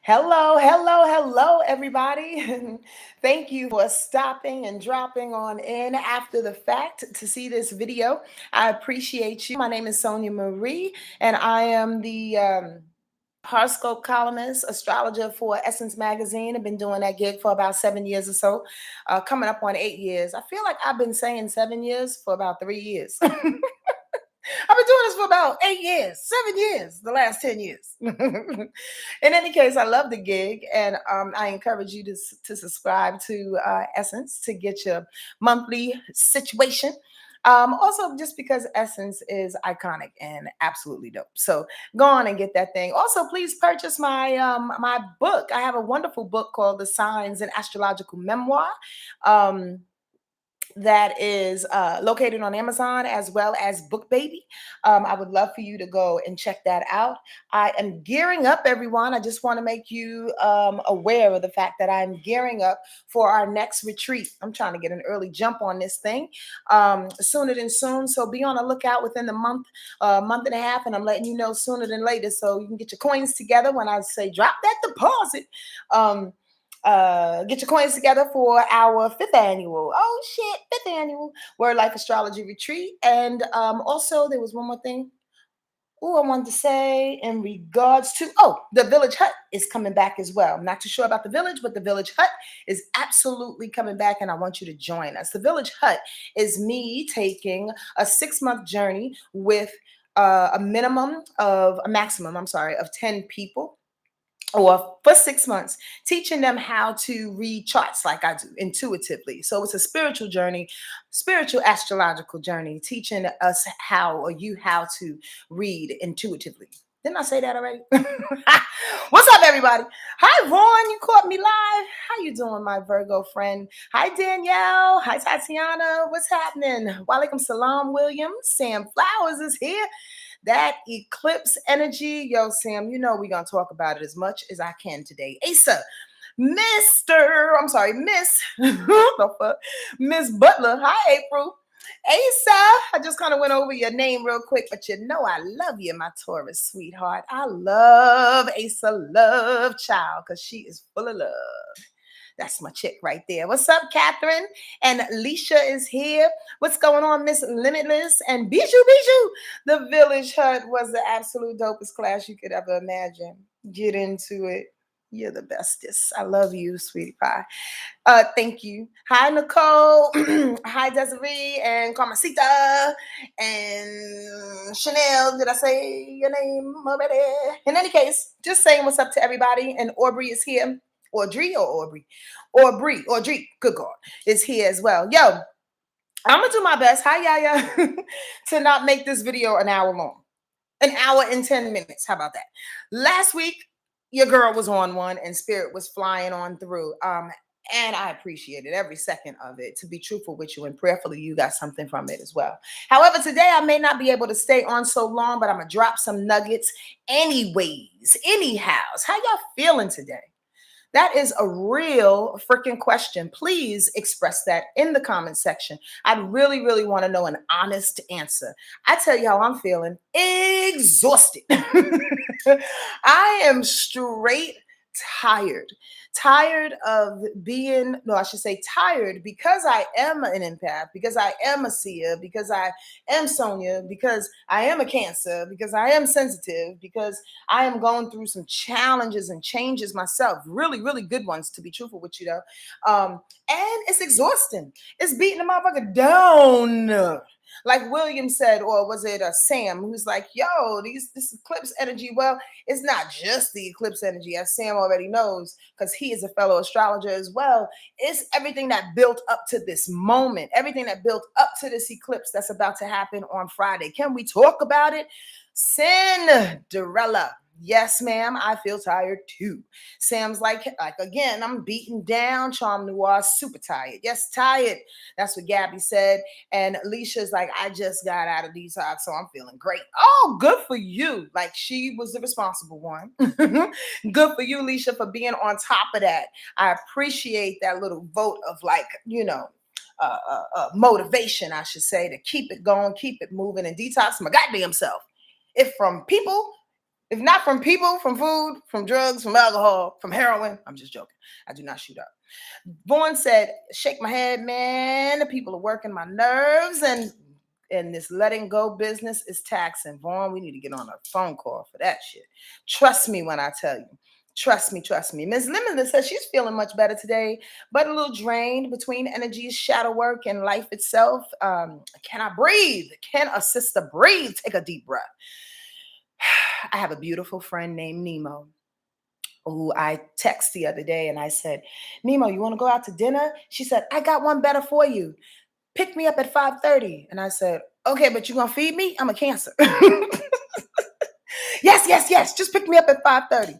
Hello, hello, hello, everybody. Thank you for stopping and dropping on in after the fact to see this video. I appreciate you. My name is Sonia Marie, and I am the horoscope columnist, astrologer for Essence Magazine. I've been doing that gig for about 7 years or so, coming up on 8 years. I feel like I've been saying 7 years for about 3 years. I've been doing this for about 8 years, 7 years, the last 10 years. In any case, I love the gig, and I encourage you to subscribe to Essence to get your monthly situation. Also, just because Essence is iconic and absolutely dope. So go on and get that thing. Also, please purchase my book. I have a wonderful book called The Signs and Astrological Memoir. That is located on Amazon as well as Book Baby. I would love for you to go and check that out. I am gearing up, everyone. I just want to make you aware of the fact that I'm gearing up for our next retreat. I'm trying to get an early jump on this thing sooner than soon. So be on the lookout within the month and a half, and I'm letting you know sooner than later so you can get your coins together when I say drop that deposit. Get your coins together for our fifth annual Word Life Astrology Retreat. And also, there was one more thing. I wanted to say in regards to, the Village Hut is coming back as well. I'm not too sure about the Village, but the Village Hut is absolutely coming back, and I want you to join us. The Village Hut is me taking a 6-month journey with a maximum, of 10 people, or for 6 months, teaching them how to read charts like I do intuitively. So it's a spiritual journey, spiritual astrological journey, teaching us how to read intuitively. Didn't I say that already? What's up, everybody? Hi, Vaughn. You caught me live. How you doing, my Virgo friend? Hi, Danielle. Hi, Tatiana. What's happening? Walaikum salam, William. Sam Flowers is here. That eclipse energy. Yo, Sam, you know we're going to talk about it as much as I can today. Asa, Miss, Miss Butler. Hi, April. Asa, I just kind of went over your name real quick, but you know I love you, my Taurus sweetheart. I love Asa, love child, because she is full of love. That's my chick right there. What's up, Catherine? And Alicia is here. What's going on, Miss Limitless? And Bijou. The Village Hut was the absolute dopest class you could ever imagine. Get into it. You're the bestest. I love you, sweetie pie. Thank you. Hi, Nicole. Hi, Desiree and Carmesita and Chanel. Did I say your name already? In any case, just saying what's up to everybody. And Aubrey is here. Aubrey, good God, is here as well. Yo, I'm gonna do my best. Hi, Yaya, to not make this video an hour long. An hour and 10 minutes. How about that? Last week, your girl was on one and Spirit was flying on through. And I appreciated every second of it, to be truthful with you, and prayerfully you got something from it as well. However, today I may not be able to stay on so long, but I'm gonna drop some nuggets anyways. Anyhow, how y'all feeling today? That is a real freaking question. Please express that in the comment section. I'd really, really want to know an honest answer. I tell you how I'm feeling. Exhausted. I am straight tired. Tired because I am an empath, because I am a seer, because I am Sonia, because I am a Cancer, because I am sensitive, because I am going through some challenges and changes myself. Really, really good ones, to be truthful with you, though. And it's exhausting. It's beating the motherfucker down. Like William said, or was it Sam, who's like, yo, this eclipse energy, well, it's not just the eclipse energy, as Sam already knows, because he is a fellow astrologer as well. It's everything that built up to this moment, everything that built up to this eclipse that's about to happen on Friday. Can we talk about it? Cinderella. Yes, ma'am, I feel tired too. Sam's like again, I'm beaten down. Charm Noir, super tired. Yes, tired. That's what Gabby said. And Alicia's like, I just got out of detox, so I'm feeling great. Oh, good for you. Like, she was the responsible one. Good for you, Alicia, for being on top of that. I appreciate that little vote of motivation, I should say, to keep it going, keep it moving, and detox my goddamn self. If If not from people, from food, from drugs, from alcohol, from heroin. I'm just joking. I do not shoot up. Vaughn said, shake my head, man. The people are working my nerves, and this letting go business is taxing. Vaughn, we need to get on a phone call for that shit. Trust me when I tell you. Trust me, trust me. Ms. Limitless says she's feeling much better today, but a little drained between energies, shadow work, and life itself. Can I breathe? Can a sister breathe? Take a deep breath. I have a beautiful friend named Nemo, who I text the other day, and I said, Nemo, you want to go out to dinner? She said, I got one better for you. Pick me up at 5:30. And I said, okay, but you gonna feed me? I'm a Cancer. Yes. Just pick me up at 5:30.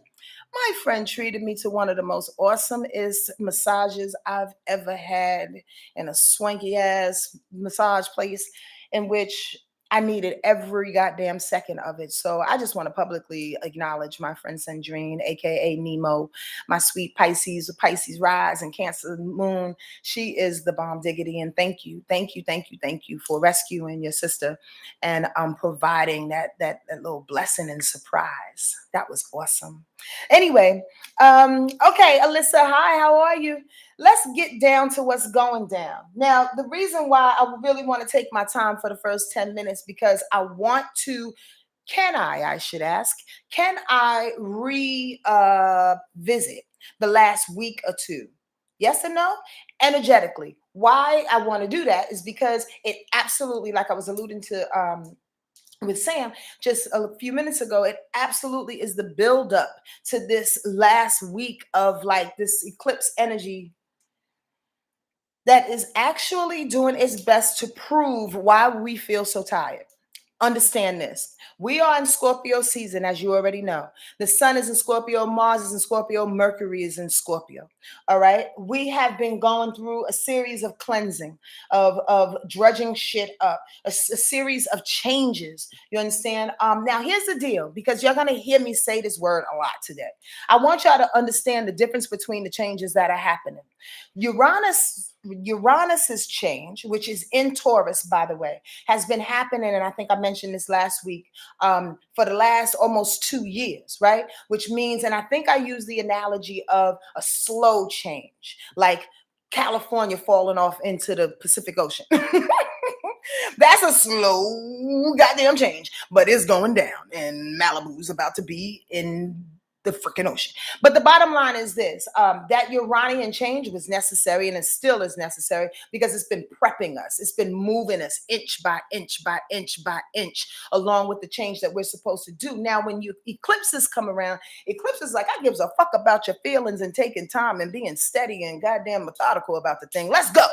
My friend treated me to one of the most awesomest massages I've ever had in a swanky ass massage place, in which I needed every goddamn second of it. So I just want to publicly acknowledge my friend Sandrine, aka Nemo, my sweet Pisces, Pisces rise and Cancer moon. She is the bomb diggity, and thank you for rescuing your sister and providing that little blessing and surprise. That was awesome. Anyway, okay, Alyssa, hi, how are you? Let's get down to what's going down. Now, the reason why I really want to take my time for the first 10 minutes, because I want to, I should ask, can I revisit the last week or two? Yes or no? Energetically. Why I want to do that is because it absolutely, like I was alluding to with Sam just a few minutes ago, it absolutely is the buildup to this last week of like this eclipse energy that is actually doing its best to prove why we feel so tired. Understand this. We are in Scorpio season, as you already know. The sun is in Scorpio, Mars is in Scorpio, Mercury is in Scorpio. All right. We have been going through a series of cleansing, of drudging shit up, a series of changes. You understand? Now, here's the deal, because you're going to hear me say this word a lot today. I want y'all to understand the difference between the changes that are happening. Uranus's change, which is in Taurus, by the way, has been happening, and I think I mentioned this last week, for the last almost 2 years, right? Which means, and I think I use the analogy of a slow change, like California falling off into the Pacific Ocean. That's a slow goddamn change, but it's going down, and Malibu's about to be in the freaking ocean. But the bottom line is this, that Uranian change was necessary, and it still is necessary, because it's been prepping us. It's been moving us inch by inch by inch by inch, along with the change that we're supposed to do. Now, when eclipses come around, eclipses like, I gives a fuck about your feelings and taking time and being steady and goddamn methodical about the thing. Let's go.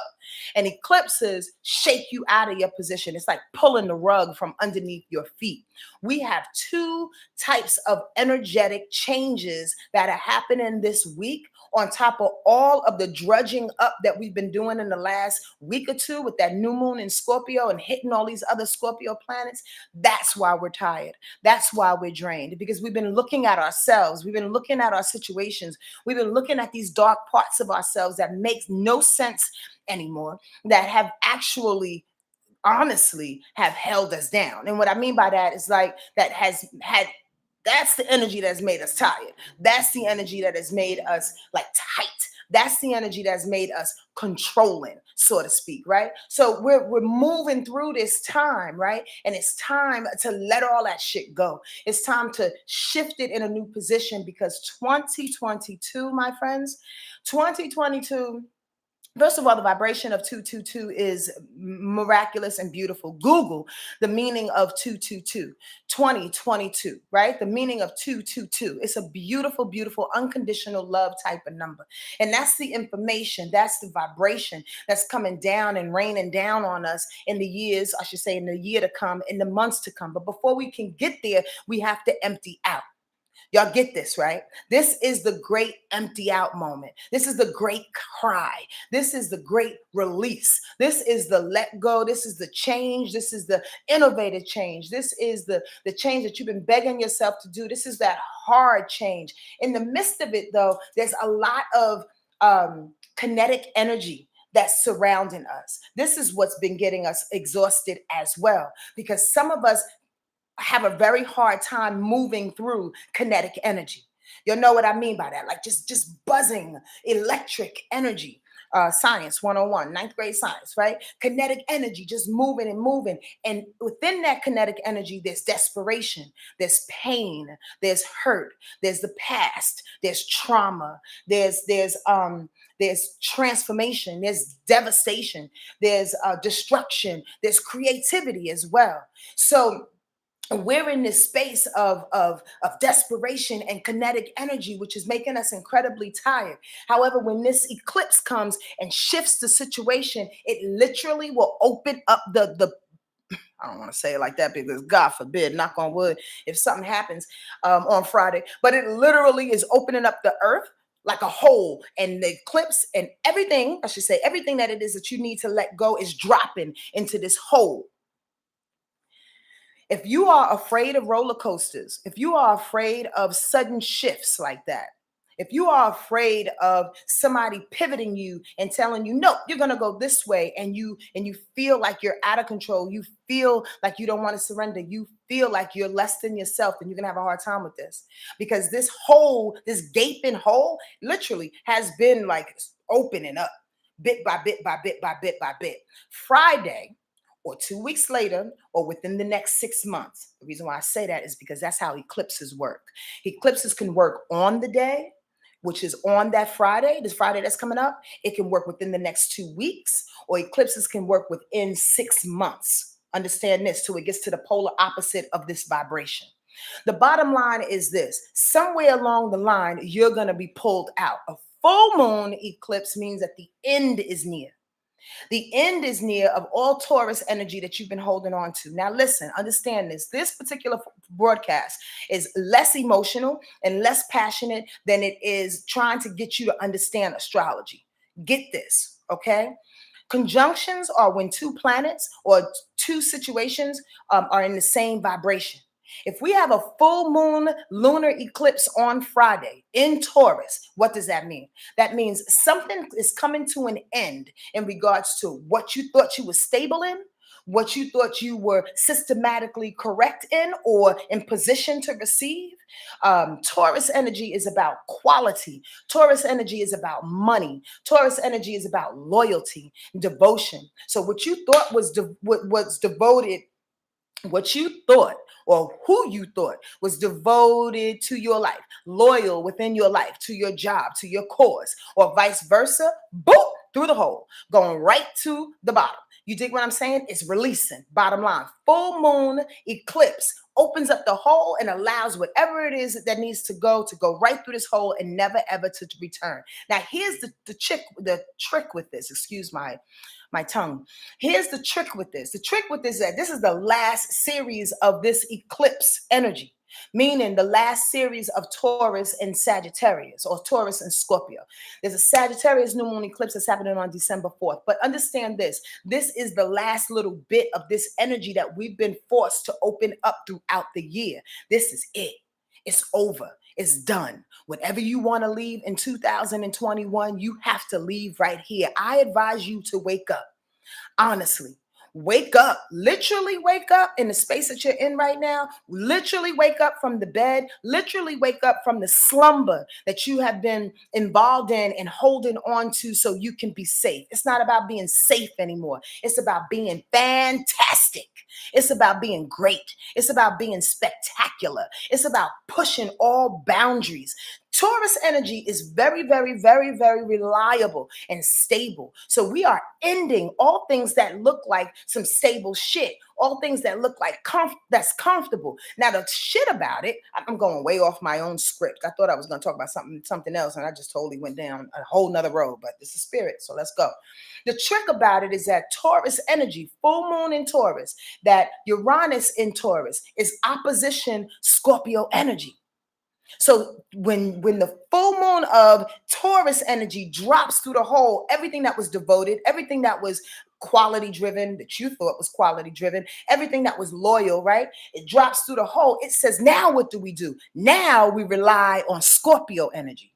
And eclipses shake you out of your position. It's like pulling the rug from underneath your feet. We have two types of energetic changes that are happening this week, on top of all of the drudging up that we've been doing in the last week or two with that new moon in Scorpio and hitting all these other Scorpio planets. That's why we're tired. That's why we're drained, because we've been looking at ourselves. We've been looking at our situations. We've been looking at these dark parts of ourselves that make no sense anymore, that have actually honestly have held us down. And what I mean by that is like, that's the energy that's made us tired. That's the energy that has made us like tight. That's the energy that's made us controlling, so to speak, right? So we're moving through this time, right? And it's time to let all that shit go. It's time to shift it in a new position, because 2022, my friends, 2022, first of all, the vibration of 222 is miraculous and beautiful. Google the meaning of 222, 2022, right? The meaning of 222. It's a beautiful, beautiful, unconditional love type of number. And that's the information, that's the vibration that's coming down and raining down on us in the years, I should say, in the year to come, in the months to come. But before we can get there, we have to empty out. Y'all get this, right? This is the great empty out moment. This is the great cry. This is the great release. This is the let go. This is the change. This is the innovative change. This is the change that you've been begging yourself to do. This is that hard change. In the midst of it, though, there's a lot of kinetic energy that's surrounding us. This is what's been getting us exhausted as well, because some of us have a very hard time moving through kinetic energy. You'll know what I mean by that, like just buzzing electric energy. Science 101, ninth grade science, right? Kinetic energy, just moving and moving. And within that kinetic energy, there's desperation, there's pain, there's hurt, there's the past, there's trauma, there's transformation, there's devastation, there's destruction, there's creativity as well. So we're in this space of desperation and kinetic energy, which is making us incredibly tired. However, when this eclipse comes and shifts the situation, it literally will open up the I don't want to say it like that because God forbid, knock on wood, if something happens on Friday, but it literally is opening up the earth like a hole, and the eclipse and everything, I should say, everything that it is that you need to let go is dropping into this hole. If you are afraid of roller coasters, if you are afraid of sudden shifts like that, if you are afraid of somebody pivoting you and telling you, no, you're going to go this way, and you feel like you're out of control, you feel like you don't want to surrender, you feel like you're less than yourself, then you're going to have a hard time with this, because this hole, this gaping hole literally has been like opening up bit by bit by bit by bit by bit. Friday, or 2 weeks later, or within the next 6 months. The reason why I say that is because that's how eclipses work. Eclipses can work on the day, which is on that Friday, this Friday that's coming up. It can work within the next 2 weeks, or eclipses can work within 6 months. Understand this, till it gets to the polar opposite of this vibration. The bottom line is this: somewhere along the line, you're going to be pulled out. A full moon eclipse means that the end is near. The end is near of all Taurus energy that you've been holding on to. Now, listen, understand this. This particular broadcast is less emotional and less passionate than it is trying to get you to understand astrology. Get this, okay? Conjunctions are when two planets or two situations are in the same vibration. If we have a full moon lunar eclipse on Friday in Taurus, what does that mean? That means something is coming to an end in regards to what you thought you were stable in, what you thought you were systematically correct in or in position to receive. Taurus energy is about quality. Taurus energy is about money. Taurus energy is about loyalty, devotion. So what you thought was devoted, what you thought or who you thought was devoted to your life, loyal within your life, to your job, to your cause, or vice versa, boop, through the hole, going right to the bottom. You dig what I'm saying? It's releasing. Bottom line, full moon eclipse opens up the hole and allows whatever it is that needs to go right through this hole and never ever to return. Now, here's the trick with this. Excuse my tongue. Here's the trick with this. The trick with this is that this is the last series of this eclipse energy, meaning the last series of Taurus and Sagittarius, or Taurus and Scorpio. There's a Sagittarius new moon eclipse that's happening on December 4th. But understand this. This is the last little bit of this energy that we've been forced to open up throughout the year. This is it. It's over. It's done. Whatever you want to leave in 2021, you have to leave right here. I advise you to wake up. Honestly, wake up. Literally wake up in the space that you're in right now. Literally wake up from the bed. Literally wake up from the slumber that you have been involved in and holding on to so you can be safe. It's not about being safe anymore. It's about being fantastic. It's about being great. It's about being spectacular. It's about pushing all boundaries. Taurus energy is very, very, very, very reliable and stable. So we are ending all things that look like some stable shit, all things that look like that's comfortable. Now, the shit about it, I'm going way off my own script. I thought I was going to talk about something else, and I just totally went down a whole nother road, but this is spirit, so let's go. The trick about it is that Taurus energy, full moon in Taurus, that Uranus in Taurus is opposition Scorpio energy. So when the full moon of Taurus energy drops through the hole, everything that was devoted, everything that was quality driven, that you thought was quality driven, everything that was loyal, right? It drops through the hole. It says, now what do? Now we rely on Scorpio energy.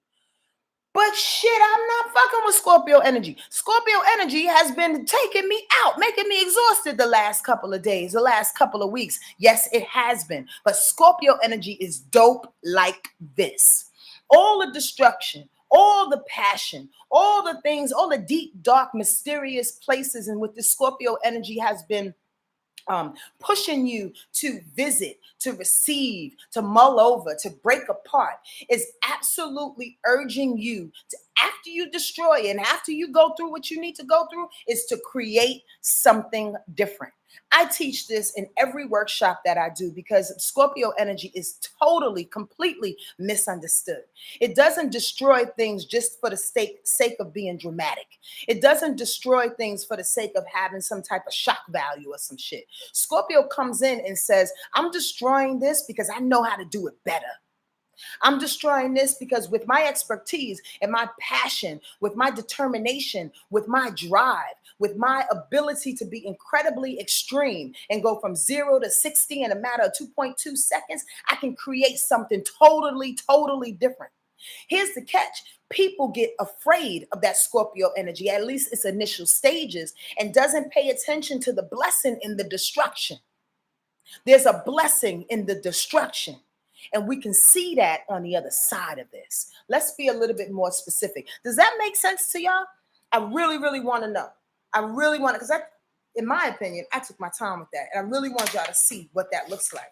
But shit, I'm not fucking with Scorpio energy. Scorpio energy has been taking me out, making me exhausted the last couple of days, the last couple of weeks. Yes, it has been. But Scorpio energy is dope like this. All the destruction, all the passion, all the things, all the deep, dark, mysterious places in which the Scorpio energy has been pushing you to visit, to receive, to mull over, to break apart, is absolutely urging you to, after you destroy and after you go through what you need to go through, is to create something different. I teach this in every workshop that I do because Scorpio energy is totally, completely misunderstood. It doesn't destroy things just for the sake of being dramatic. It doesn't destroy things for the sake of having some type of shock value or some shit. Scorpio comes in and says, I'm destroying this because I know how to do it better. I'm destroying this because with my expertise and my passion, with my determination, with my drive, with my ability to be incredibly extreme and go from 0 to 60 in a matter of 2.2 seconds, I can create something totally, totally different. Here's the catch. People get afraid of that Scorpio energy, at least its initial stages, and doesn't pay attention to the blessing in the destruction. There's a blessing in the destruction. And we can see that on the other side of this. Let's be a little bit more specific. Does that make sense to y'all? I really, really want to know. I really want to, because in my opinion, I took my time with that. And I really want y'all to see what that looks like.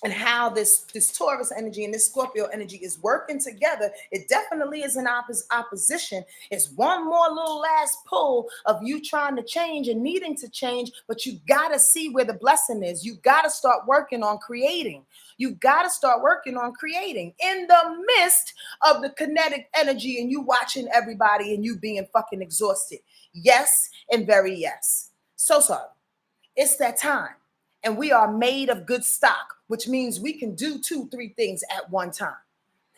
And how this Taurus energy and this Scorpio energy is working together. It definitely is an opposition. It's one more little last pull of you trying to change and needing to change, but you got to see where the blessing is. You got to start working on creating. You got to start working on creating in the midst of the kinetic energy and you watching everybody and you being fucking exhausted. Yes, and very yes. So sorry. It's that time. And we are made of good stock, which means we can do 2-3 things at one time.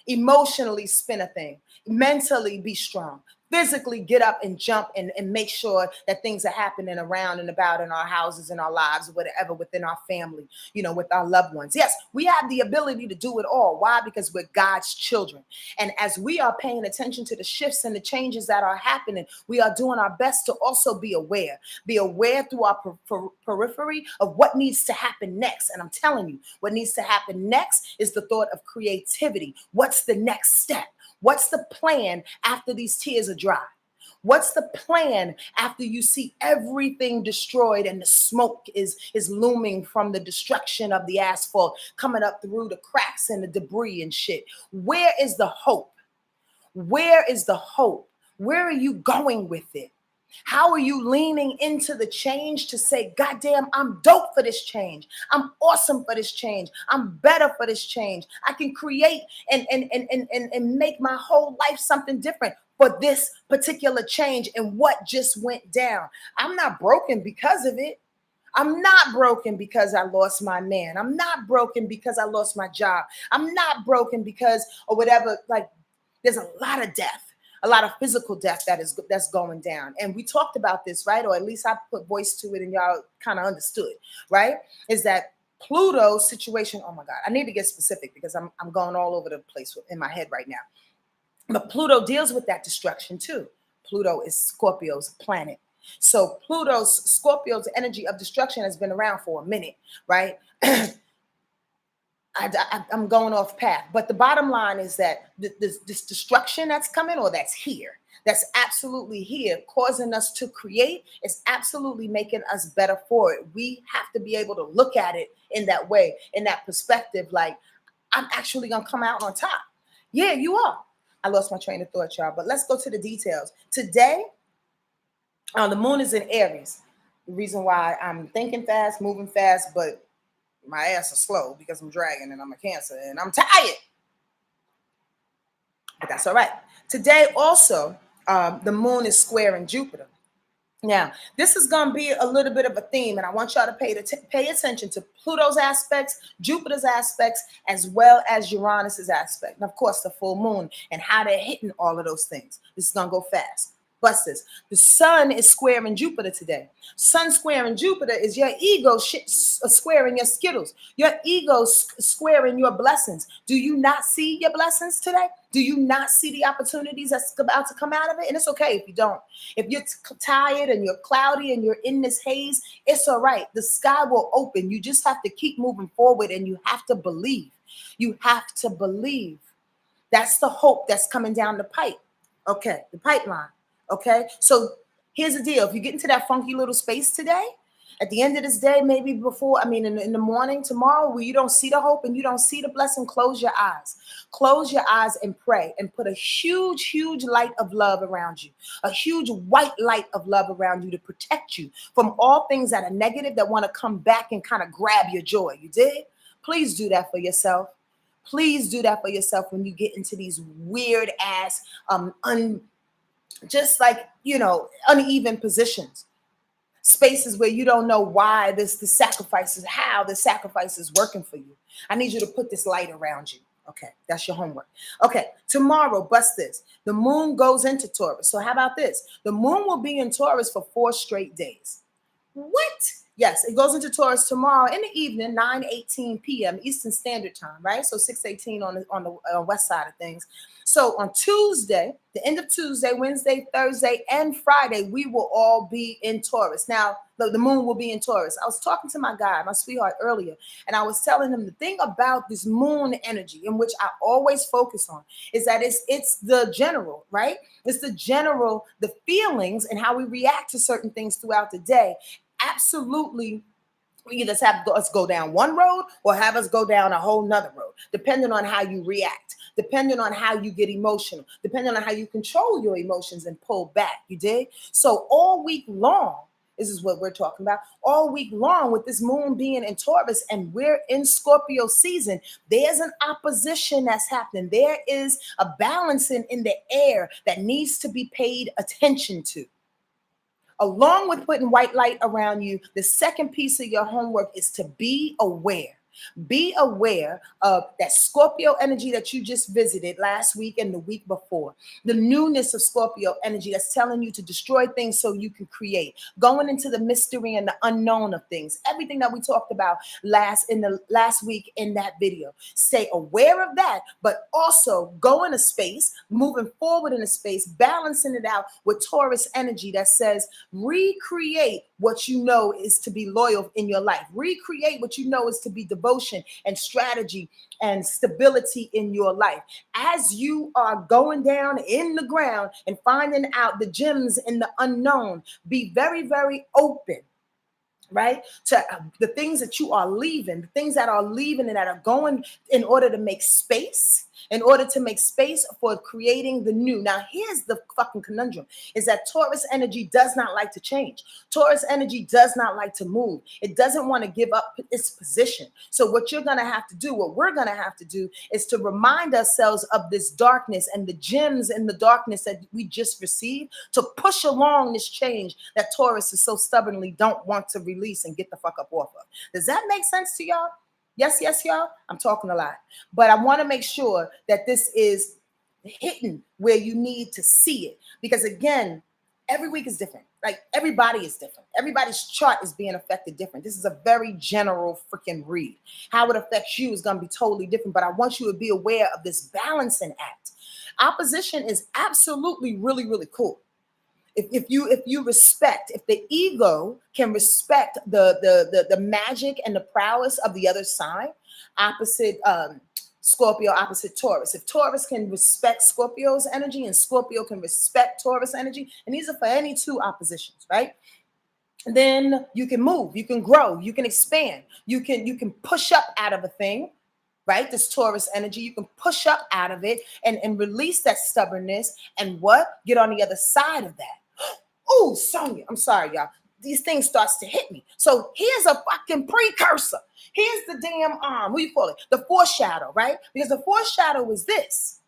Emotionally spin a thing, mentally be strong, physically get up and jump and make sure that things are happening around and about in our houses, in our lives, whatever, within our family, with our loved ones. Yes, we have the ability to do it all. Why? Because we're God's children. And as we are paying attention to the shifts and the changes that are happening, we are doing our best to also be aware through our periphery of what needs to happen next. And I'm telling you, what needs to happen next is the thought of creativity. What's the next step? What's the plan after these tears are dry? What's the plan after you see everything destroyed and the smoke is looming from the destruction of the asphalt coming up through the cracks and the debris and shit? Where is the hope? Where is the hope? Where are you going with it? How are you leaning into the change to say, God damn, I'm dope for this change. I'm awesome for this change. I'm better for this change. I can create and make my whole life something different for this particular change and what just went down. I'm not broken because of it. I'm not broken because I lost my man. I'm not broken because I lost my job. I'm not broken because or whatever. Like, there's a lot of death. A lot of physical death that's going down. And we talked about this, right? Or at least I put voice to it and y'all kind of understood, right? Is that Pluto's situation, oh my God, I need to get specific because I'm going all over the place in my head right now. But Pluto deals with that destruction too. Pluto is Scorpio's planet. So Scorpio's energy of destruction has been around for a minute, right? I'm going off path, but the bottom line is that this destruction that's coming or that's here, that's absolutely here, causing us to create, is absolutely making us better for it. We have to be able to look at it in that way, in that perspective, like, I'm actually going to come out on top. Yeah, you are. I lost my train of thought, y'all, but let's go to the details. Today, the moon is in Aries. The reason why I'm thinking fast, moving fast, but my ass is slow because I'm dragging and I'm a Cancer and I'm tired. But that's all right. Today also, the moon is squaring Jupiter. Now, this is going to be a little bit of a theme, and I want y'all to pay attention to Pluto's aspects, Jupiter's aspects, as well as Uranus's aspect. And of course, the full moon and how they're hitting all of those things. This is going to go fast. Busters. The sun is squaring Jupiter today. Sun squaring Jupiter is your ego squaring your Skittles. Your ego squaring your blessings. Do you not see your blessings today? Do you not see the opportunities that's about to come out of it? And it's okay if you don't. If you're tired and you're cloudy and you're in this haze, it's all right. The sky will open. You just have to keep moving forward, and you have to believe. You have to believe. That's the hope that's coming down the pipe. Okay, the pipeline. Okay, so here's the deal. If you get into that funky little space today, at the end of this day, maybe in the morning, tomorrow, where you don't see the hope and you don't see the blessing, close your eyes. Close your eyes and pray and put a huge, huge light of love around you, a huge white light of love around you to protect you from all things that are negative that want to come back and kind of grab your joy. You did? Please do that for yourself. Please do that for yourself when you get into these weird ass, just like, uneven positions, spaces where you don't know why the sacrifice is working for you. I need you to put this light around you. Okay, that's your homework. Okay, tomorrow, bust this. The moon goes into Taurus. So how about this? The moon will be in Taurus for 4 straight days. What? Yes, it goes into Taurus tomorrow in the evening, 9:18 p.m. Eastern Standard Time, right? So 6:18 on the west side of things. So on Tuesday, the end of Tuesday, Wednesday, Thursday, and Friday, we will all be in Taurus. Now, the moon will be in Taurus. I was talking to my guy, my sweetheart, earlier, and I was telling him the thing about this moon energy, in which I always focus on, is that it's the general, right? It's the general, the feelings and how we react to certain things throughout the day. Absolutely, we either have us go down one road or have us go down a whole nother road, depending on how you react, depending on how you get emotional, depending on how you control your emotions and pull back. You dig? So all week long, this is what we're talking about. All week long, with this moon being in Taurus and we're in Scorpio season, there's an opposition that's happening. There is a balancing in the air that needs to be paid attention to. Along with putting white light around you, the second piece of your homework is to be aware. Be aware of that Scorpio energy that you just visited last week and the week before. The newness of Scorpio energy that's telling you to destroy things so you can create. Going into the mystery and the unknown of things. Everything that we talked about last week in that video. Stay aware of that, but also go in a space, moving forward in a space, balancing it out with Taurus energy that says recreate what you know is to be loyal in your life. Recreate what you know is to be devotion and strategy and stability in your life. As you are going down in the ground and finding out the gems in the unknown, be very, very open, right? To the things that you are leaving, the things that are leaving and that are going in order to make space for creating the new. Now, here's the fucking conundrum, is that Taurus energy does not like to change. Taurus energy does not like to move. It doesn't want to give up its position. So what we're going to have to do is to remind ourselves of this darkness and the gems in the darkness that we just received, to push along this change that Taurus is so stubbornly don't want to release and get the fuck up off of. Does that make sense to y'all? Yes, y'all. I'm talking a lot, but I want to make sure that this is hitting where you need to see it, because again, every week is different. Like, everybody is different. Everybody's chart is being affected different. This is a very general freaking read. How it affects you is going to be totally different, but I want you to be aware of this balancing act. Opposition is absolutely really, really cool. If you respect, if the ego can respect the magic and the prowess of the other side, opposite Scorpio, opposite Taurus. If Taurus can respect Scorpio's energy and Scorpio can respect Taurus energy, and these are for any two oppositions, right? Then you can move, you can grow, you can expand, you can push up out of a thing. Right? This Taurus energy, you can push up out of it and release that stubbornness and get on the other side of that. Oh, Sonia, I'm sorry, y'all. These things starts to hit me. So here's a fucking precursor. Here's the damn what do you call it? The foreshadow, right? Because the foreshadow is this.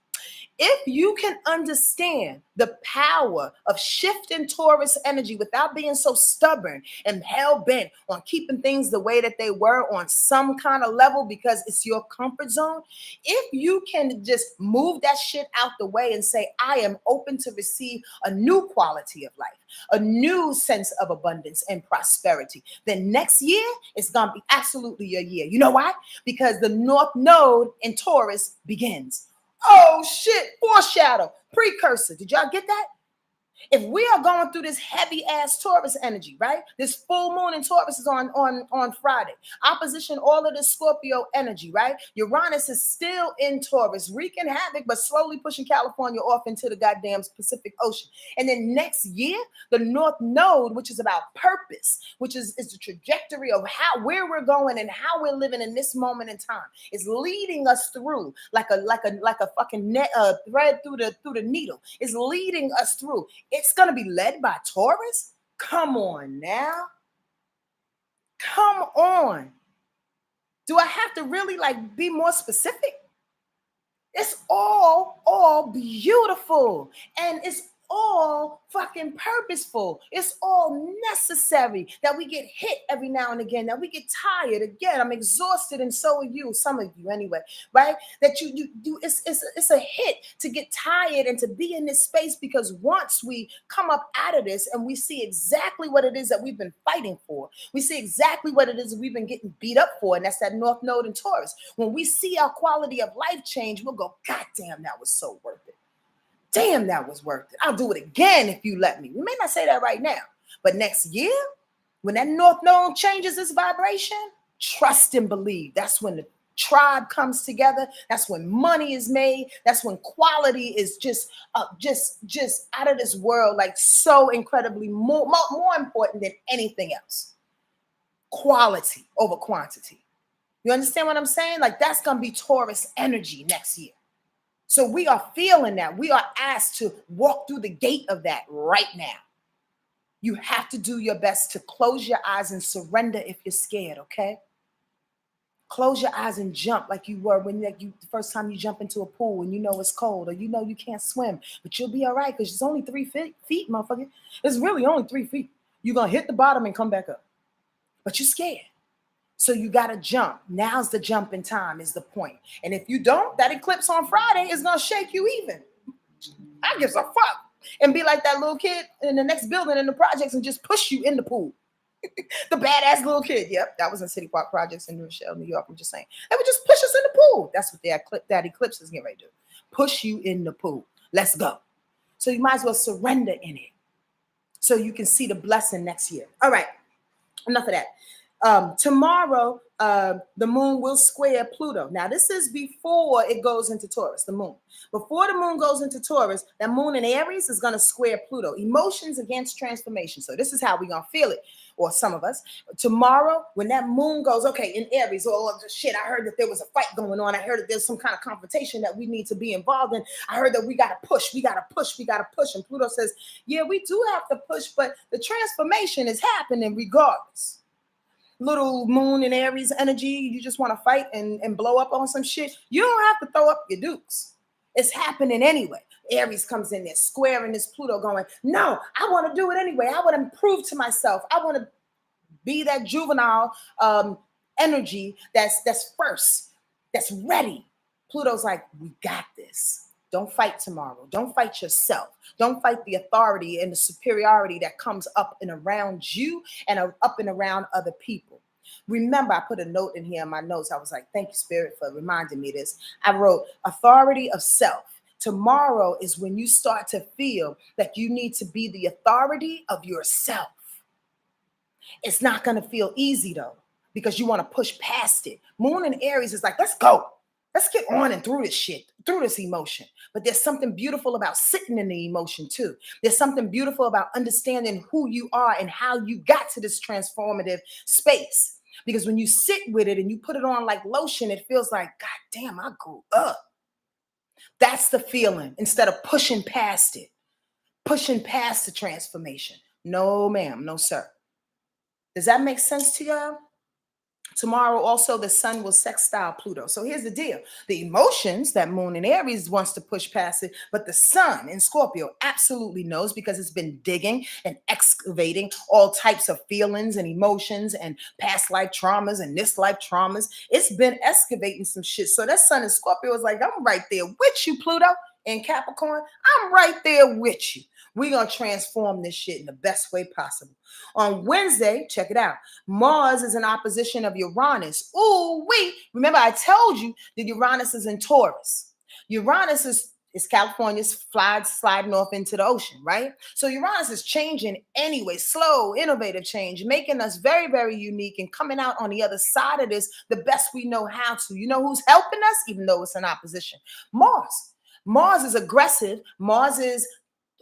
If you can understand the power of shifting Taurus energy without being so stubborn and hell-bent on keeping things the way that they were on some kind of level because it's your comfort zone, if you can just move that shit out the way and say, I am open to receive a new quality of life, a new sense of abundance and prosperity, then next year it's going to be absolutely your year. You know why? Because the North Node in Taurus begins. Oh shit, foreshadow, precursor. Did y'all get that? If we are going through this heavy ass Taurus energy, right? This full moon in Taurus is on Friday. Opposition all of this Scorpio energy, right? Uranus is still in Taurus, wreaking havoc, but slowly pushing California off into the goddamn Pacific Ocean. And then next year, the North Node, which is about purpose, which is the trajectory of where we're going and how we're living in this moment in time, is leading us through like a fucking net, thread through the needle. Is leading us through. It's going to be led by Taurus? Come on now. Come on. Do I have to really be more specific? It's all beautiful. And it's all fucking purposeful. It's all necessary that we get hit every now and again, that we get tired again. I'm exhausted, and so are you, some of you anyway, right? That you it's a hit to get tired and to be in this space, because once we come up out of this and we see exactly what it is that we've been fighting for, we see exactly what it is that we've been getting beat up for, and that's that North Node in Taurus. When we see our quality of life change, we'll go, God damn, that was so worth it. Damn, that was worth it. I'll do it again if you let me. We may not say that right now, but next year, when that North Node changes its vibration, trust and believe. That's when the tribe comes together. That's when money is made. That's when quality is just out of this world, so incredibly more important than anything else. Quality over quantity. You understand what I'm saying? That's going to be Taurus energy next year. So we are feeling that. We are asked to walk through the gate of that right now. You have to do your best to close your eyes and surrender if you're scared, okay? Close your eyes and jump like you were when the first time you jump into a pool and you know it's cold, or you know you can't swim, but you'll be all right because it's only 3 feet, motherfucker. It's really only 3 feet. You're going to hit the bottom and come back up, but you're scared. So you got to jump. Now's the jumping time is the point. And if you don't, that eclipse on Friday is going to shake you even. I give a fuck. And be like that little kid in the next building in the projects and just push you in the pool. The badass little kid. Yep, that was in City Park Projects in New Rochelle, New York. I'm just saying. They would just push us in the pool. That's what that eclipse is getting ready to do. Push you in the pool. Let's go. So you might as well surrender in it so you can see the blessing next year. All right. Enough of that. Tomorrow, the moon will square Pluto. Now, this is before it goes into Taurus, the moon. Before the moon goes into Taurus, that moon in Aries is going to square Pluto. Emotions against transformation. So this is how we're going to feel it, or some of us. Tomorrow, when that moon goes, okay, in Aries, shit, I heard that there was a fight going on. I heard that there's some kind of confrontation that we need to be involved in. I heard that we got to push. And Pluto says, yeah, we do have to push, but the transformation is happening regardless. Little moon in Aries energy, you just want to fight and blow up on some shit. You don't have to throw up your dukes. It's happening anyway. Aries comes in there squaring this Pluto going, no, I want to do it anyway. I want to prove to myself. I want to be that juvenile energy that's first, that's ready. Pluto's like, we got this. Don't fight tomorrow. Don't fight yourself. Don't fight the authority and the superiority that comes up and around you and up and around other people. Remember, I put a note in here in my notes. I was like, thank you, Spirit, for reminding me this. I wrote authority of self. Tomorrow is when you start to feel that you need to be the authority of yourself. It's not going to feel easy, though, because you want to push past it. Moon in Aries is like, let's go. Let's get on and through this shit, through this emotion. But there's something beautiful about sitting in the emotion too. There's something beautiful about understanding who you are and how you got to this transformative space. Because when you sit with it and you put it on like lotion, it feels like, God damn, I grew up. That's the feeling, instead of pushing past it, pushing past the transformation. No, ma'am, no, sir. Does that make sense to y'all? Tomorrow also the sun will sextile Pluto. So here's the deal. The emotions that moon in Aries wants to push past it, but the sun in Scorpio absolutely knows because it's been digging and excavating all types of feelings and emotions and past life traumas and this life traumas. It's been excavating some shit. So that sun in Scorpio is like, I'm right there with you, Pluto. In Capricorn, I'm right there with you. We're going to transform this shit in the best way possible. On Wednesday, check it out. Mars is in opposition of Uranus. Ooh, wait. Remember, I told you that Uranus is in Taurus. Uranus is California's sliding off into the ocean, right? So Uranus is changing anyway, slow, innovative change, making us very, very unique and coming out on the other side of this the best we know how to. You know who's helping us, even though it's in opposition? Mars. Mars is aggressive. Mars is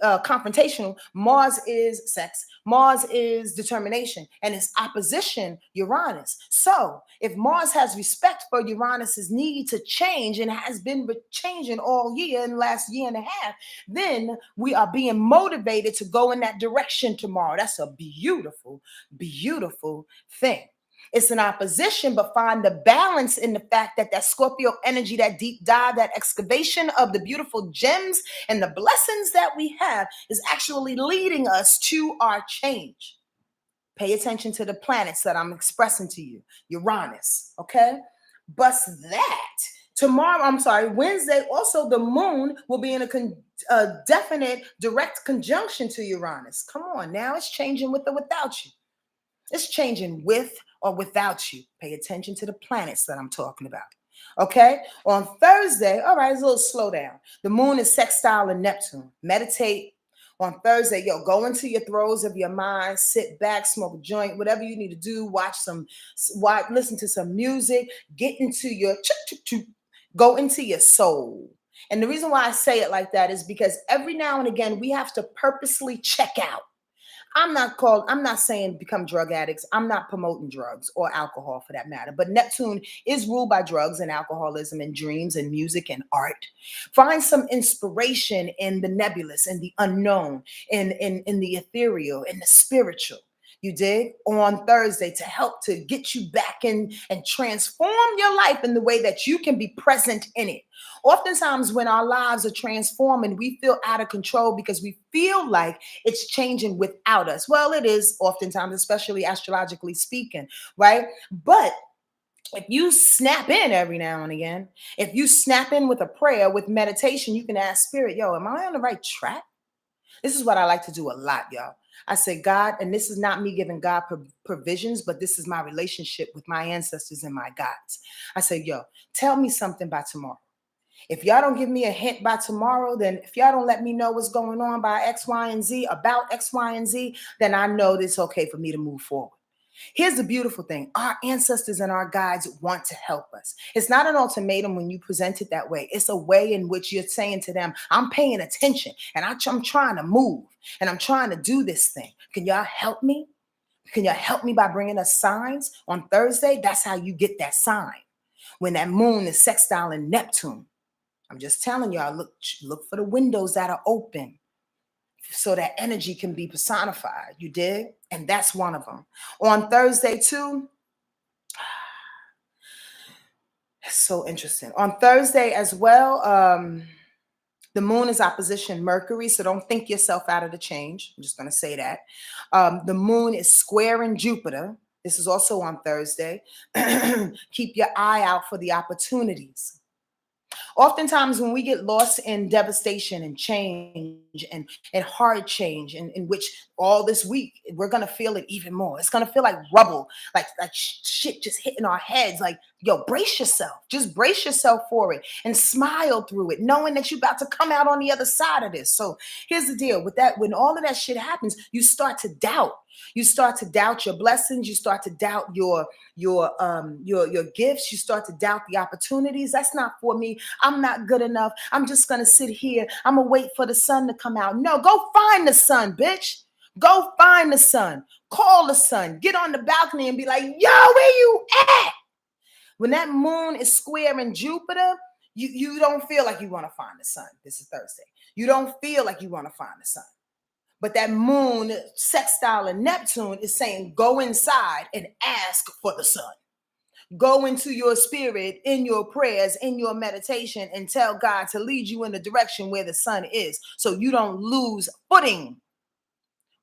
confrontational. Mars is sex. Mars is determination, and it's opposition Uranus. So if Mars has respect for Uranus's need to change and has been changing all year in the last year and a half, then we are being motivated to go in that direction tomorrow. That's a beautiful, beautiful thing. It's an opposition, but find the balance in the fact that that Scorpio energy, that deep dive, that excavation of the beautiful gems and the blessings that we have is actually leading us to our change. Pay attention to the planets that I'm expressing to you. Uranus, okay? Bust that. Wednesday, also the moon will be in a definite direct conjunction to Uranus. Come on now, it's changing with or without you. It's changing with or without you. Pay attention to the planets that I'm talking about. Okay? On Thursday, all right, it's a little slow down. The moon is sextile in Neptune. Meditate on Thursday. Go into your throes of your mind, sit back, smoke a joint, whatever you need to do, listen to some music, get into your, go into your soul. And the reason why I say it like that is because every now and again, we have to purposely check out. I'm not saying become drug addicts. I'm not promoting drugs or alcohol for that matter. But Neptune is ruled by drugs and alcoholism and dreams and music and art. Find some inspiration in the nebulous and the unknown, in the ethereal, in the spiritual. You dig? On Thursday to help to get you back in and transform your life in the way that you can be present in it. Oftentimes when our lives are transforming, we feel out of control because we feel like it's changing without us. Well, it is oftentimes, especially astrologically speaking, right? But if you snap in every now and again, if you snap in with a prayer, with meditation, you can ask Spirit, am I on the right track? This is what I like to do a lot, y'all. I say, God, and this is not me giving God provisions, but this is my relationship with my ancestors and my gods. I say, tell me something by tomorrow. If y'all don't give me a hint by tomorrow, then if y'all don't let me know what's going on by X, Y, and Z, about X, Y, and Z, then I know it's okay for me to move forward. Here's the beautiful thing. Our ancestors and our guides want to help us. It's not an ultimatum when you present it that way. It's a way in which you're saying to them, I'm paying attention and I'm trying to move and I'm trying to do this thing. Can y'all help me? Can y'all help me by bringing us signs on Thursday? That's how you get that sign. When that moon is sextile in Neptune. I'm just telling y'all, look for the windows that are open so that energy can be personified. You dig? And that's one of them. On Thursday, too, it's so interesting. On Thursday as well, the moon is opposition Mercury, so don't think yourself out of the change. I'm just going to say that. The moon is squaring Jupiter. This is also on Thursday. Keep your eye out for the opportunities. Oftentimes when we get lost in devastation and change and hard change in which all this week, we're going to feel it even more. It's going to feel like rubble, like shit just hitting our heads. Like, brace yourself. Just brace yourself for it and smile through it, knowing that you're about to come out on the other side of this. So here's the deal with that. When all of that shit happens, you start to doubt. You start to doubt your blessings. You start to doubt your gifts. You start to doubt the opportunities. That's not for me. I'm not good enough. I'm just going to sit here. I'm going to wait for the sun to come out. No, go find the sun, bitch. Go find the sun. Call the sun. Get on the balcony and be like, yo, where you at? When that moon is squaring Jupiter, you don't feel like you want to find the sun. This is Thursday. You don't feel like you want to find the sun. But that moon sextile in Neptune is saying, go inside and ask for the sun. Go into your spirit, in your prayers, in your meditation, and tell God to lead you in the direction where the sun is so you don't lose footing.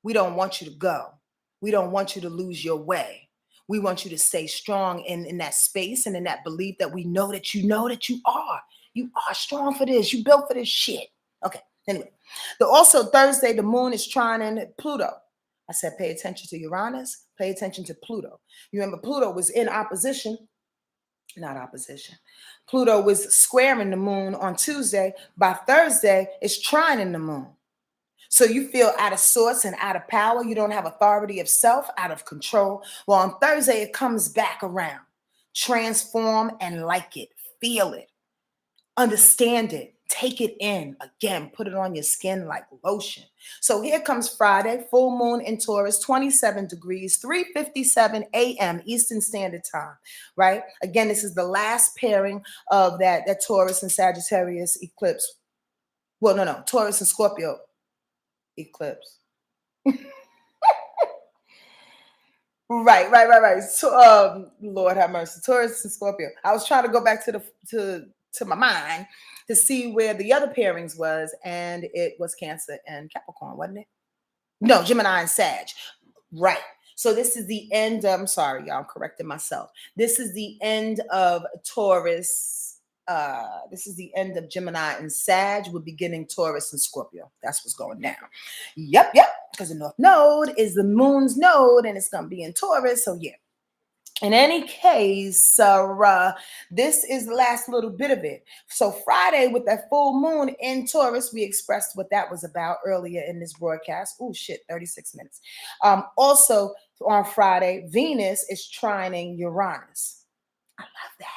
We don't want you to go. We don't want you to lose your way. We want you to stay strong in that space and in that belief that we know that you are. You are strong for this. You built for this shit. Okay, anyway. Also Thursday, the moon is trining Pluto. I said pay attention to Uranus, pay attention to Pluto. You remember Pluto was in opposition, not opposition. Pluto was squaring the moon on Tuesday. By Thursday, it's trining the moon. So you feel out of sorts and out of power. You don't have authority of self, out of control. Well, on Thursday, it comes back around. Transform and like it. Feel it. Understand it. Take it in. Again, put it on your skin like lotion. So here comes Friday, full moon in Taurus, 27 degrees, 3:57 a.m. Eastern Standard Time, right? Again, this is the last pairing of that Taurus and Sagittarius eclipse. Well, no, Taurus and Scorpio eclipse. Right. So, Lord have mercy. Taurus and Scorpio. I was trying to go back to my mind to see where the other pairings was, and it was Cancer and Capricorn, wasn't it? No, Gemini and Sag. Right. So this is the end. I'm sorry, y'all. I'm correcting myself. This is the end of Taurus. This is the end of Gemini and Sag. We're beginning Taurus and Scorpio. That's what's going down. Yep. Because the North Node is the moon's node, and it's going to be in Taurus. So yeah. In any case, this is the last little bit of it. So Friday with that full moon in Taurus, we expressed what that was about earlier in this broadcast. Oh shit, 36 minutes. Also on Friday, Venus is trining Uranus. I love that.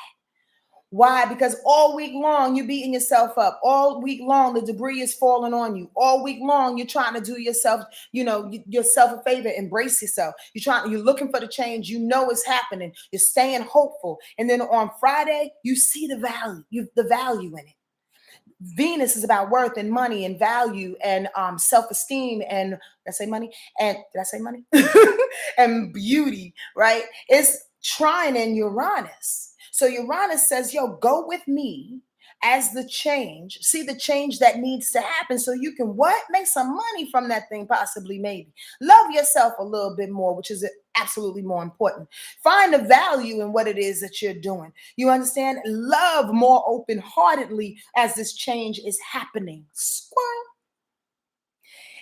Why? Because all week long you're beating yourself up. All week long the debris is falling on you. All week long you're trying to do yourself, yourself a favor. Embrace yourself. You're looking for the change. You know it's happening. You're staying hopeful. And then on Friday you see the value in it. Venus is about worth and money and value and self-esteem and did I say money? And beauty, right? It's trining Uranus. So Uranus says, yo, go with me as the change. See the change that needs to happen so you can what? Make some money from that thing, possibly, maybe. Love yourself a little bit more, which is absolutely more important. Find the value in what it is that you're doing. You understand? Love more open-heartedly as this change is happening. Squirrel.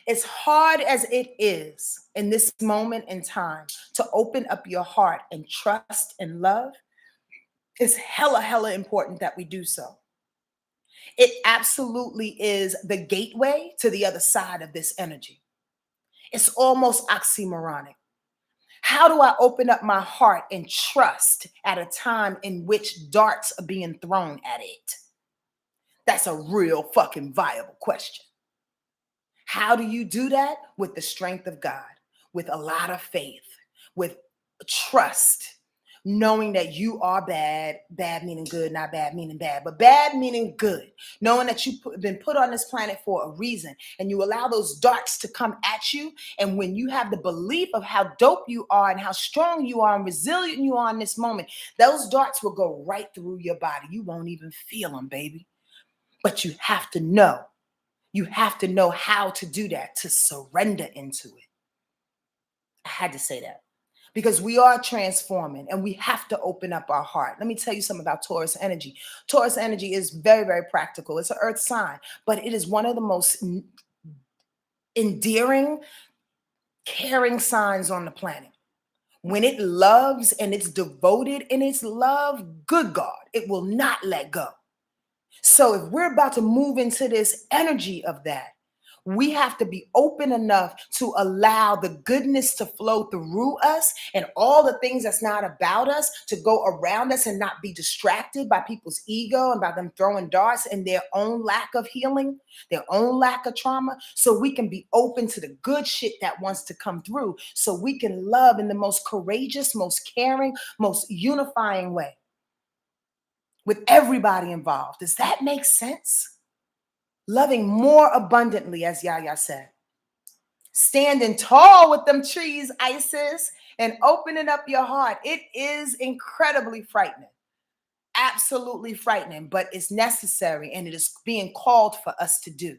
As hard as it is in this moment in time to open up your heart and trust and love, it's hella important that we do so. It absolutely is the gateway to the other side of this energy. It's almost oxymoronic. How do I open up my heart and trust at a time in which darts are being thrown at it? That's a real fucking viable question. How do you do that? With the strength of God, with a lot of faith, with trust, knowing that you are bad meaning good, not bad meaning bad, but bad meaning good, knowing that you've been put on this planet for a reason, and you allow those darts to come at you. And when you have the belief of how dope you are and how strong you are and resilient you are in this moment, those darts will go right through your body. You won't even feel them, baby. But you have to know. You have to know how to do that, to surrender into it. I had to say that. Because we are transforming and we have to open up our heart. Let me tell you something about Taurus energy. Taurus energy is very practical. It's an earth sign, but it is one of the most endearing, caring signs on the planet. When it loves and it's devoted in its love, good God, it will not let go. So if we're about to move into this energy of that, we have to be open enough to allow the goodness to flow through us and all the things that's not about us to go around us and not be distracted by people's ego and by them throwing darts and their own lack of healing, their own lack of trauma, so we can be open to the good shit that wants to come through, so we can love in the most courageous, most caring, most unifying way with everybody involved. Does that make sense? Loving more abundantly, as Yaya said. Standing tall with them trees, Isis, and opening up your heart. It is incredibly frightening. Absolutely frightening, but it's necessary and it is being called for us to do.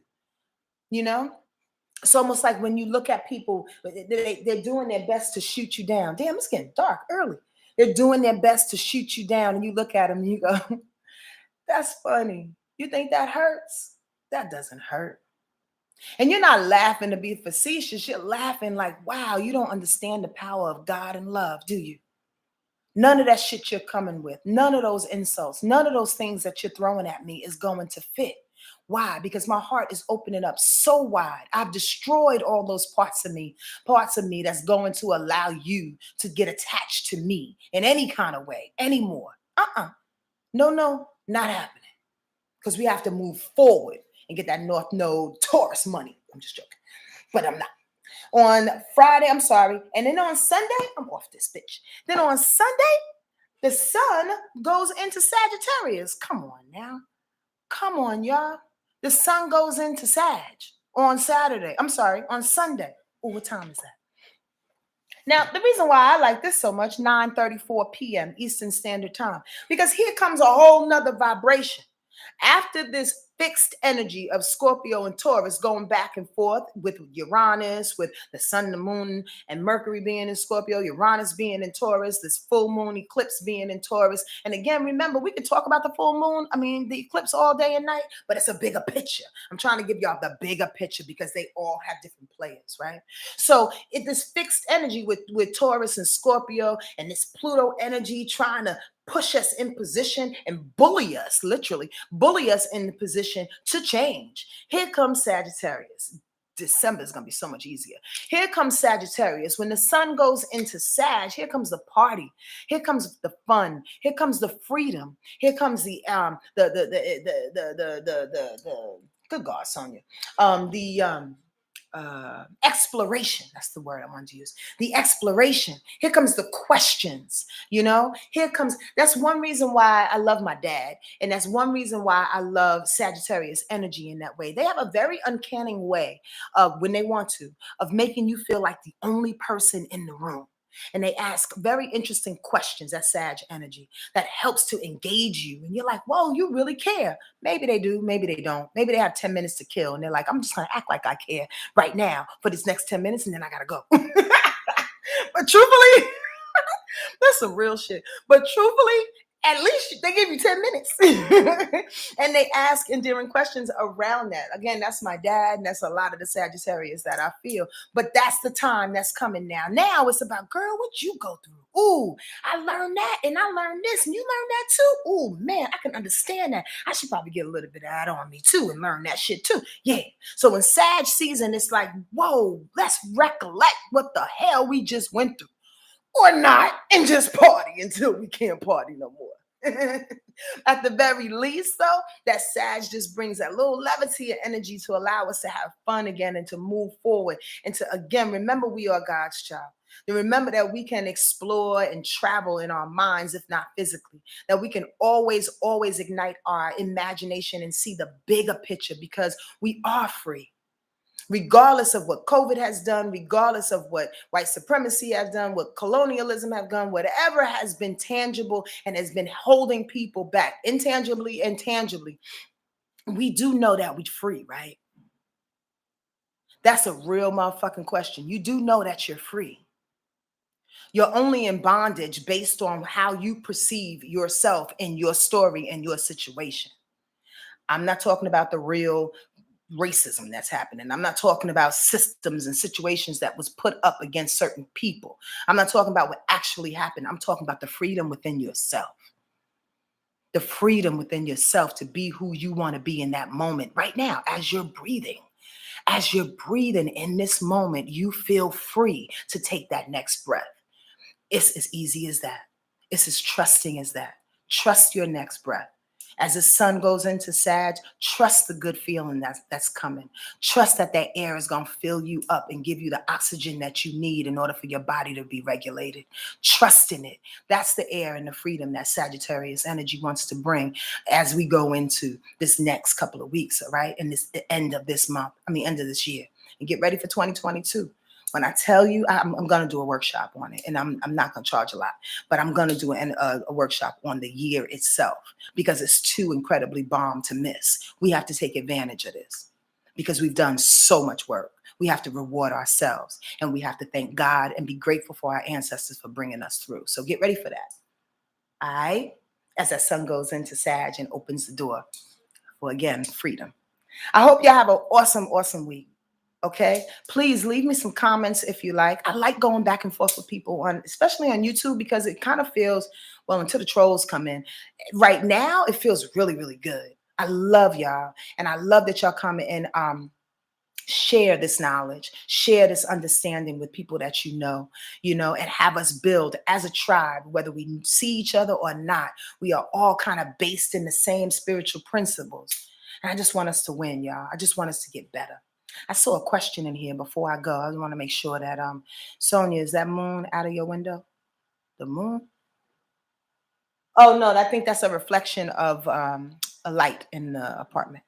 You know? It's almost like when you look at people, they're doing their best to shoot you down. Damn, it's getting dark early. They're doing their best to shoot you down, and you look at them and you go, that's funny. You think that hurts? That doesn't hurt. And you're not laughing to be facetious. You're laughing like, wow, you don't understand the power of God and love, do you? None of that shit you're coming with, none of those insults, none of those things that you're throwing at me is going to fit. Why? Because my heart is opening up so wide. I've destroyed all those parts of me that's going to allow you to get attached to me in any kind of way anymore. No, not happening. Because we have to move forward and get that North Node Taurus money. I'm just joking, but I'm not. On Friday, I'm sorry. And then on Sunday, I'm off this bitch. Then on Sunday, the sun goes into Sagittarius. Come on now. Come on, y'all. The sun goes into Sag on Saturday. I'm sorry, on Sunday. Oh, what time is that? Now, the reason why I like this so much, 9:34 p.m. Eastern Standard Time, because here comes a whole nother vibration. After this fixed energy of Scorpio and Taurus going back and forth with Uranus, with the sun, the moon, and Mercury being in Scorpio, Uranus being in Taurus, this full moon eclipse being in Taurus. And again, remember, we could talk about the full moon, the eclipse all day and night, but it's a bigger picture. I'm trying to give y'all the bigger picture because they all have different players, right? So this fixed energy with Taurus and Scorpio and this Pluto energy trying to push us in position and bully us, literally bully us in the position to change. Here comes Sagittarius. December is going to be so much easier. Here comes Sagittarius. When the sun goes into Sag, here comes the party. Here comes the fun. Here comes the freedom. Here comes the good God, Sonia. Exploration. That's the word I wanted to use. The exploration. Here comes the questions, here comes, that's one reason why I love my dad. And that's one reason why I love Sagittarius energy in that way. They have a very uncanny way of, when they want to, of making you feel like the only person in the room. And they ask very interesting questions. That's Sag energy that helps to engage you. And you're like, whoa, you really care. Maybe they do. Maybe they don't. Maybe they have 10 minutes to kill. And they're like, I'm just going to act like I care right now for this next 10 minutes. And then I got to go. But truthfully, that's some real shit. But truthfully, at least they give you 10 minutes. And they ask endearing questions around that. Again, that's my dad, and that's a lot of the Sagittarius that I feel. But that's the time that's coming now. Now it's about, girl, what you go through? Ooh, I learned that, and I learned this, and you learned that too? Ooh, man, I can understand that. I should probably get a little bit of that on me too and learn that shit too. Yeah. So in Sag season, it's like, whoa, let's recollect what the hell we just went through. Or not, and just party until we can't party no more. At the very least, though, that Sag just brings that little levity and energy to allow us to have fun again and to move forward and to, again, remember we are God's child. And remember that we can explore and travel in our minds, if not physically, that we can always ignite our imagination and see the bigger picture because we are free. Regardless of what COVID has done, regardless of what white supremacy has done, what colonialism have done, whatever has been tangible and has been holding people back, intangibly and tangibly, we do know that we're free, right? That's a real motherfucking question. You do know that you're free. You're only in bondage based on how you perceive yourself and your story and your situation. I'm not talking about the real racism that's happening. I'm not talking about systems and situations that was put up against certain people. I'm not talking about what actually happened. I'm talking about the freedom within yourself. The freedom within yourself to be who you want to be in that moment right now as you're breathing. As you're breathing in this moment, you feel free to take that next breath. It's as easy as that. It's as trusting as that. Trust your next breath. As the sun goes into Sag, trust the good feeling that's coming. Trust that air is going to fill you up and give you the oxygen that you need in order for your body to be regulated. Trust in it. That's the air and the freedom that Sagittarius energy wants to bring as we go into this next couple of weeks, all right? And this the end of this month, end of this year. and get ready for 2022. When I tell you, I'm going to do a workshop on it, and I'm not going to charge a lot, but I'm going to do a workshop on the year itself because it's too incredibly bomb to miss. We have to take advantage of this because we've done so much work. We have to reward ourselves, and we have to thank God and be grateful for our ancestors for bringing us through. So get ready for that. All right? As that sun goes into Sag and opens the door for, again, freedom. I hope y'all have an awesome, awesome week. Okay, please leave me some comments if you like. I like going back and forth with people especially on YouTube, because it kind of feels, well, until the trolls come in. Right now, it feels really, really good. I love y'all, and I love that y'all come and share this knowledge, share this understanding with people that you know, and have us build as a tribe, whether we see each other or not. We are all kind of based in the same spiritual principles. And I just want us to win, y'all. I just want us to get better. I saw a question in here before I go. I want to make sure that Sonia, is that moon out of your window? The moon? Oh no, I think that's a reflection of a light in the apartment.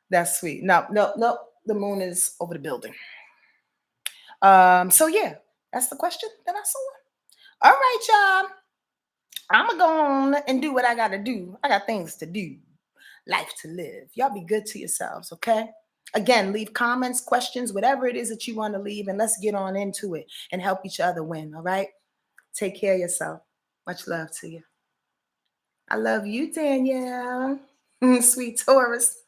That's sweet. No. The moon is over the building. So yeah, that's the question that I saw. All right, y'all. I'm gonna go on and do what I gotta do. I got things to do, life to live. Y'all be good to yourselves, okay? Again, leave comments, questions, whatever it is that you want to leave, and let's get on into it and help each other win, all right? Take care of yourself. Much love to you. I love you, Danielle. Sweet Taurus.